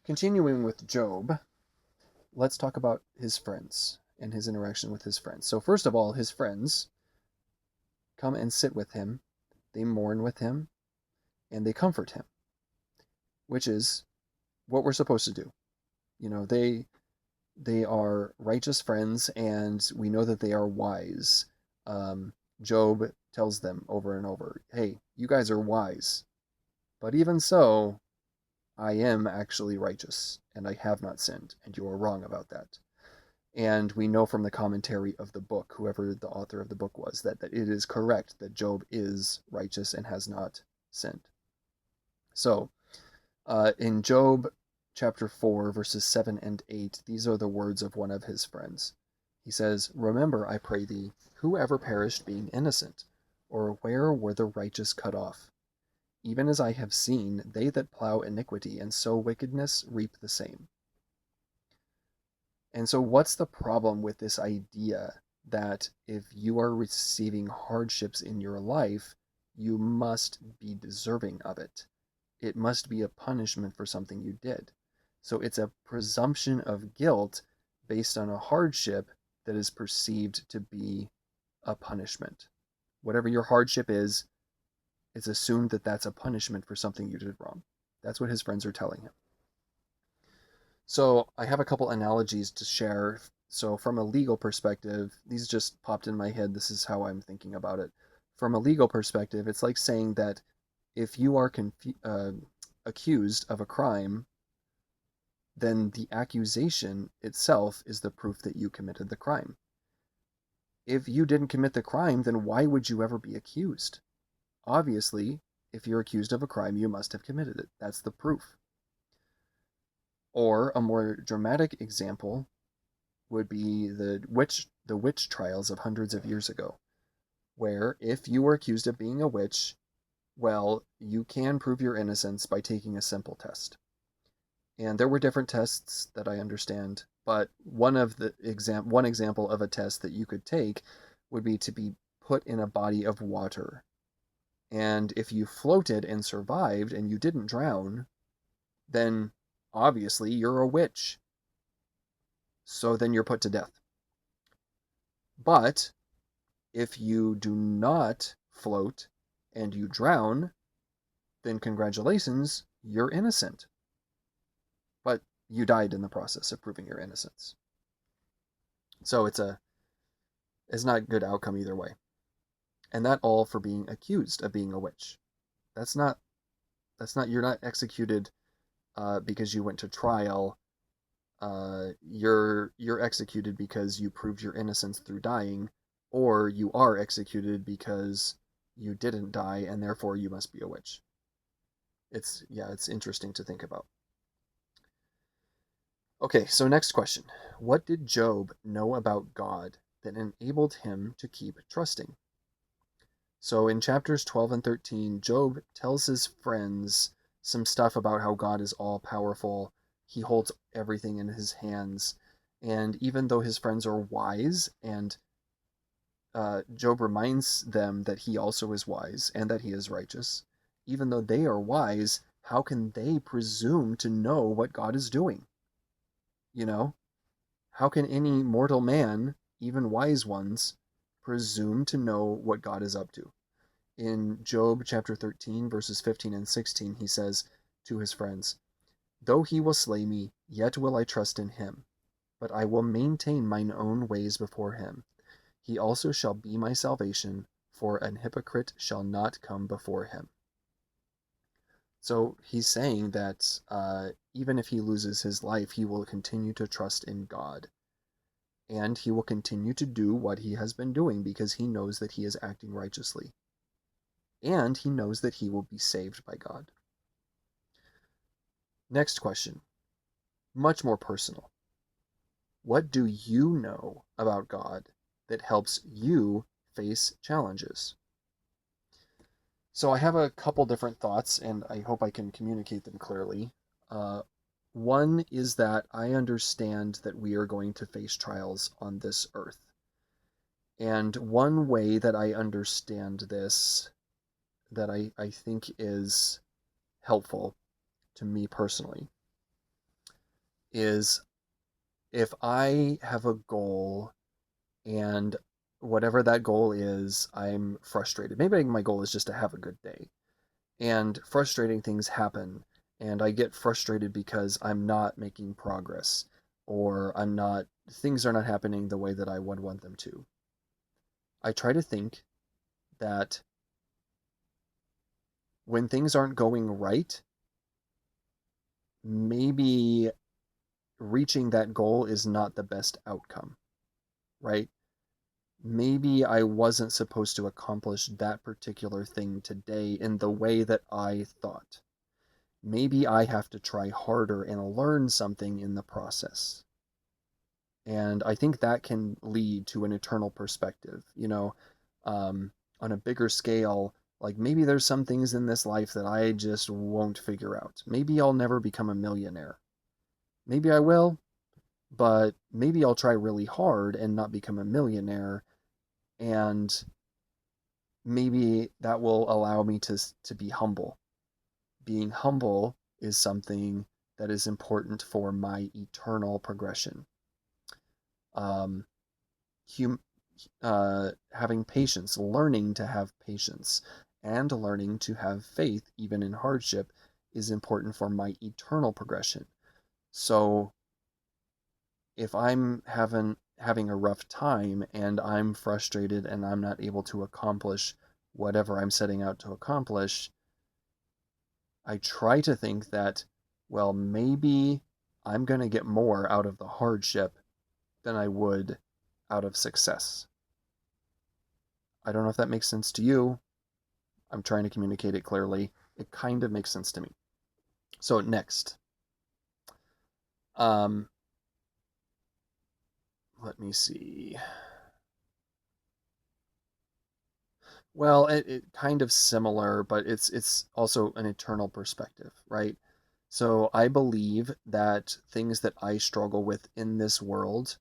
Continuing with Job, let's talk about his friends and his interaction with his friends. So, first of all, his friends come and sit with him, they mourn with him, and they comfort him, which is what we're supposed to do. You know, they are righteous friends, and we know that they are wise. Job tells them over and over, "Hey, you guys are wise, but even so, I am actually righteous, and I have not sinned, and you are wrong about that." And we know from the commentary of the book, whoever the author of the book was, that it is correct that Job is righteous and has not sinned. So, in Job chapter 4, verses 7 and 8, these are the words of one of his friends. He says, "Remember, I pray thee, who ever perished being innocent? Or where were the righteous cut off? Even as I have seen, they that plow iniquity and sow wickedness reap the same." And so, what's the problem with this idea that if you are receiving hardships in your life, you must be deserving of it? It must be a punishment for something you did. So, it's a presumption of guilt based on a hardship that is perceived to be a punishment. Whatever your hardship is, it's assumed that that's a punishment for something you did wrong. That's what his friends are telling him. So I have a couple analogies to share. So from a legal perspective, these just popped in my head. This is how I'm thinking about it. From a legal perspective, it's like saying that if you are accused of a crime, then the accusation itself is the proof that you committed the crime. If you didn't commit the crime, then why would you ever be accused? Obviously, if you're accused of a crime, you must have committed it. That's the proof. Or a more dramatic example would be the witch trials of hundreds of years ago, where if you were accused of being a witch, well, you can prove your innocence by taking a simple test. And there were different tests that I understand, but one example of a test that you could take would be to be put in a body of water. And if you floated and survived and you didn't drown, then obviously you're a witch. So then you're put to death. But if you do not float and you drown, then congratulations, you're innocent. But you died in the process of proving your innocence. So it's not a good outcome either way. And that all for being accused of being a witch. That's not you're not executed because you went to trial. You're executed because you proved your innocence through dying, or you are executed because you didn't die and therefore you must be a witch. It's interesting to think about. Okay, so next question. What did Job know about God that enabled him to keep trusting? So in chapters 12 and 13, Job tells his friends some stuff about how God is all powerful. He holds everything in his hands. And even though his friends are wise, and Job reminds them that he also is wise and that he is righteous, even though they are wise, how can they presume to know what God is doing? You know, how can any mortal man, even wise ones, presume to know what God is up to? In Job chapter 13, verses 15 and 16, he says to his friends, "Though he will slay me, yet will I trust in him. But I will maintain mine own ways before him. He also shall be my salvation, for an hypocrite shall not come before him." So he's saying that even if he loses his life, he will continue to trust in God. And he will continue to do what he has been doing because he knows that he is acting righteously. And he knows that he will be saved by God. Next question, much more personal. What do you know about God that helps you face challenges? So I have a couple different thoughts, and I hope I can communicate them clearly. One is that I understand that we are going to face trials on this earth. And one way that I understand this, that I think is helpful to me personally, is if I have a goal and whatever that goal is, I'm frustrated. Maybe my goal is just to have a good day. And frustrating things happen, and I get frustrated because I'm not making progress, or things are not happening the way that I would want them to. I try to think that when things aren't going right, maybe reaching that goal is not the best outcome, right? Maybe I wasn't supposed to accomplish that particular thing today in the way that I thought. Maybe I have to try harder and learn something in the process. And I think that can lead to an eternal perspective, um, on a bigger scale. Like maybe there's some things in this life that I just won't figure out. Maybe I'll never become a millionaire. Maybe I will, but maybe I'll try really hard and not become a millionaire. And maybe that will allow me to be humble. Being humble is something that is important for my eternal progression. Um, hum, Having patience, learning to have patience, and learning to have faith, even in hardship, is important for my eternal progression. So if I'm having a rough time and I'm frustrated and I'm not able to accomplish whatever I'm setting out to accomplish, I try to think that, well, maybe I'm going to get more out of the hardship than I would out of success. I don't know if that makes sense to you. I'm trying to communicate it clearly. It kind of makes sense to me. So next, um, let me see. Well, it kind of similar, but it's also an eternal perspective, right? So I believe that things that I struggle with in this world,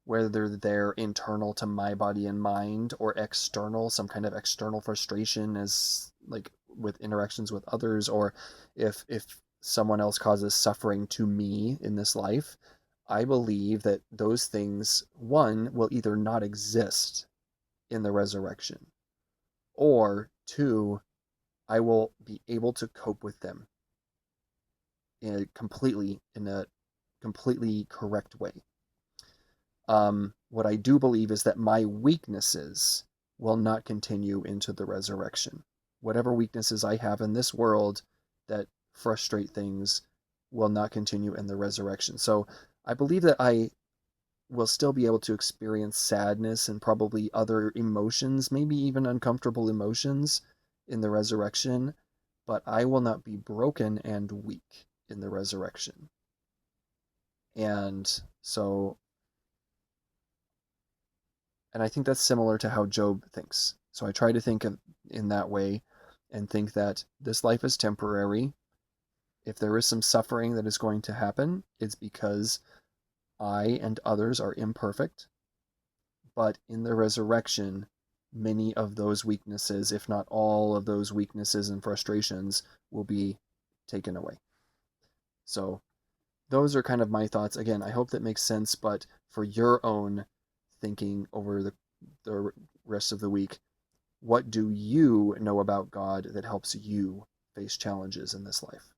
whether they're internal to my body and mind or external, some kind of external frustration as like with interactions with others, or if someone else causes suffering to me in this life, I believe that those things, one, will either not exist in the resurrection, or two, I will be able to cope with them in a completely correct way. What I do believe is that my weaknesses will not continue into the resurrection. Whatever weaknesses I have in this world that frustrate things will not continue in the resurrection. So I believe that I will still be able to experience sadness and probably other emotions, maybe even uncomfortable emotions in the resurrection, but I will not be broken and weak in the resurrection. And so And I think that's similar to how Job thinks. So I try to think of in that way and think that this life is temporary. If there is some suffering that is going to happen, it's because I and others are imperfect. But in the resurrection, many of those weaknesses, if not all of those weaknesses and frustrations, will be taken away. So those are kind of my thoughts. Again, I hope that makes sense, but for your own thinking over the rest of the week, what do you know about God that helps you face challenges in this life?